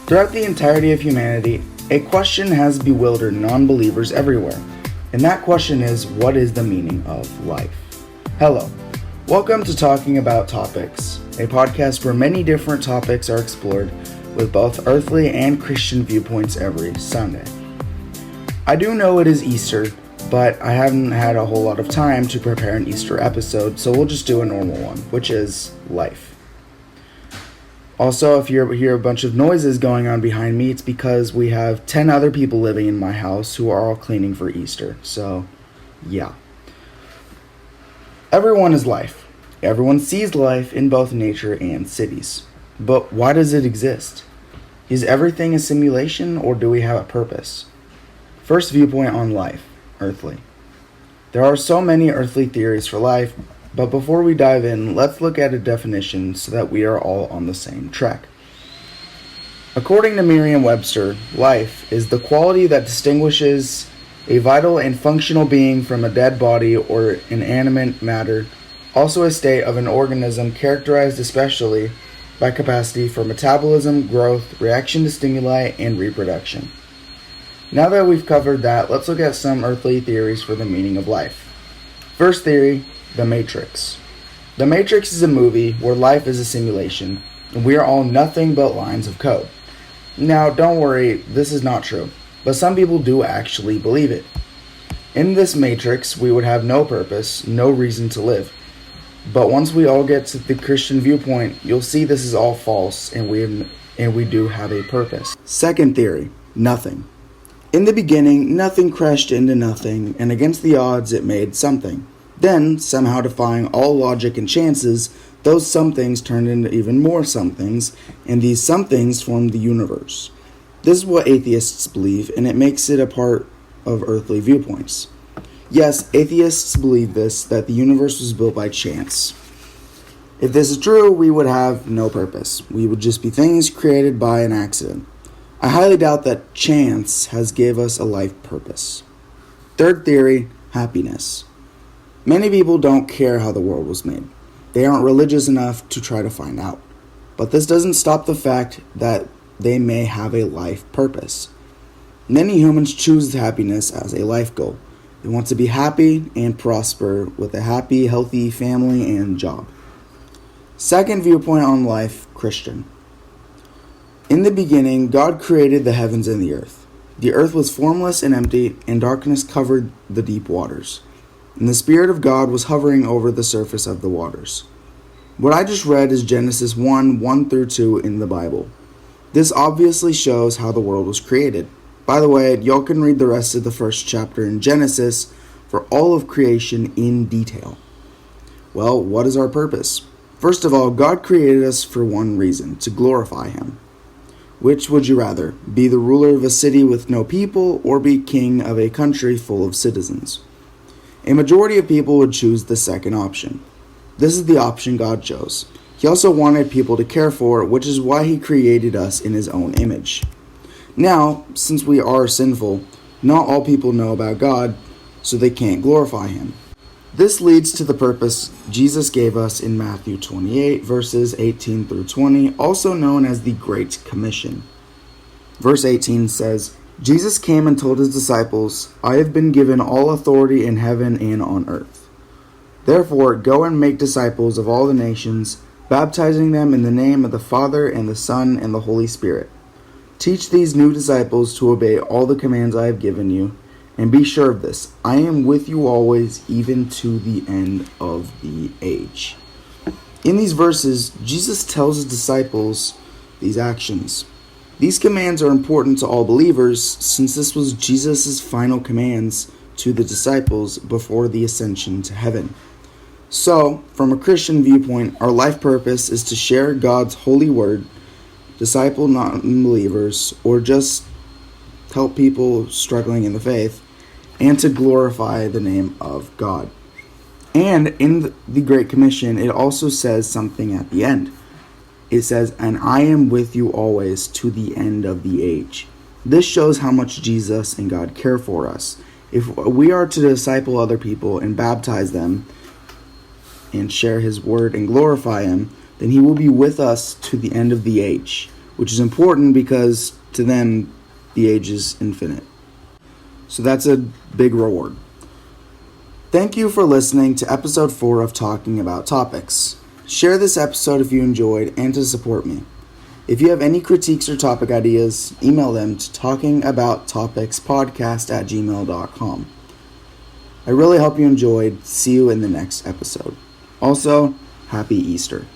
Throughout the entirety of humanity, a question has bewildered non-believers everywhere. And that question is, what is the meaning of life? Hello, welcome to Talking About Topics, a podcast where many different topics are explored with both earthly and Christian viewpoints every Sunday. I do know it is Easter, but I haven't had a whole lot of time to prepare an Easter episode, so we'll just do a normal one, which is life. Also, if you hear a bunch of noises going on behind me, it's because we have 10 other people living in my house who are all cleaning for Easter. So, yeah. Everyone is life. Everyone sees life in both nature and cities. But why does it exist? Is everything a simulation, or do we have a purpose? First viewpoint on life, earthly. There are so many earthly theories for life, but before we dive in, let's look at a definition so that we are all on the same track. According to Merriam-Webster, life is the quality that distinguishes a vital and functional being from a dead body or inanimate matter, also a state of an organism characterized especially by capacity for metabolism, growth, reaction to stimuli, and reproduction. Now that we've covered that, let's look at some earthly theories for the meaning of life. First theory, The Matrix. The Matrix is a movie where life is a simulation, and we are all nothing but lines of code. Now, don't worry, this is not true, but some people do actually believe it. In this Matrix, we would have no purpose, no reason to live. But once we all get to the Christian viewpoint, you'll see this is all false, and we do have a purpose. Second theory, nothing. In the beginning, nothing crashed into nothing, and against the odds, it made something. Then, somehow defying all logic and chances, those somethings turned into even more somethings, and these somethings formed the universe. This is what atheists believe, and it makes it a part of earthly viewpoints. Yes, atheists believe this, that the universe was built by chance. If this is true, we would have no purpose. We would just be things created by an accident. I highly doubt that chance has gave us a life purpose. Third theory, happiness. Many people don't care how the world was made. They aren't religious enough to try to find out. But this doesn't stop the fact that they may have a life purpose. Many humans choose happiness as a life goal. They want to be happy and prosper with a happy, healthy family and job. Second viewpoint on life, Christian. In the beginning, God created the heavens and the earth. The earth was formless and empty, and darkness covered the deep waters. And the Spirit of God was hovering over the surface of the waters. What I just read is Genesis 1:1-2 in the Bible. This obviously shows how the world was created. By the way, y'all can read the rest of the first chapter in Genesis for all of creation in detail. Well, what is our purpose? First of all, God created us for one reason, to glorify Him. Which would you rather, be the ruler of a city with no people, or be king of a country full of citizens? A majority of people would choose the second option. This is the option God chose. He also wanted people to care for, which is why He created us in His own image. Now, since we are sinful, not all people know about God, so they can't glorify Him. This leads to the purpose Jesus gave us in Matthew 28, verses 18-20, also known as the Great Commission. Verse 18 says, Jesus came and told His disciples, I have been given all authority in heaven and on earth. Therefore, go and make disciples of all the nations, baptizing them in the name of the Father and the Son and the Holy Spirit. Teach these new disciples to obey all the commands I have given you, and be sure of this, I am with you always, even to the end of the age. In these verses, Jesus tells His disciples these actions. These commands are important to all believers, since this was Jesus' final commands to the disciples before the ascension to heaven. So, from a Christian viewpoint, our life purpose is to share God's holy word, disciple non-believers, or just help people struggling in the faith, and to glorify the name of God. And in the Great Commission, it also says something at the end. It says, and I am with you always to the end of the age. This shows how much Jesus and God care for us. If we are to disciple other people and baptize them and share His word and glorify Him, then He will be with us to the end of the age. which is important because to them, the age is infinite. So that's a big reward. Thank you for listening to episode 4 of Talking About Topics. Share this episode if you enjoyed and to support me. If you have any critiques or topic ideas, email them to TalkingAboutTopicsPodcast@gmail.com. I really hope you enjoyed. See you in the next episode. Also, Happy Easter.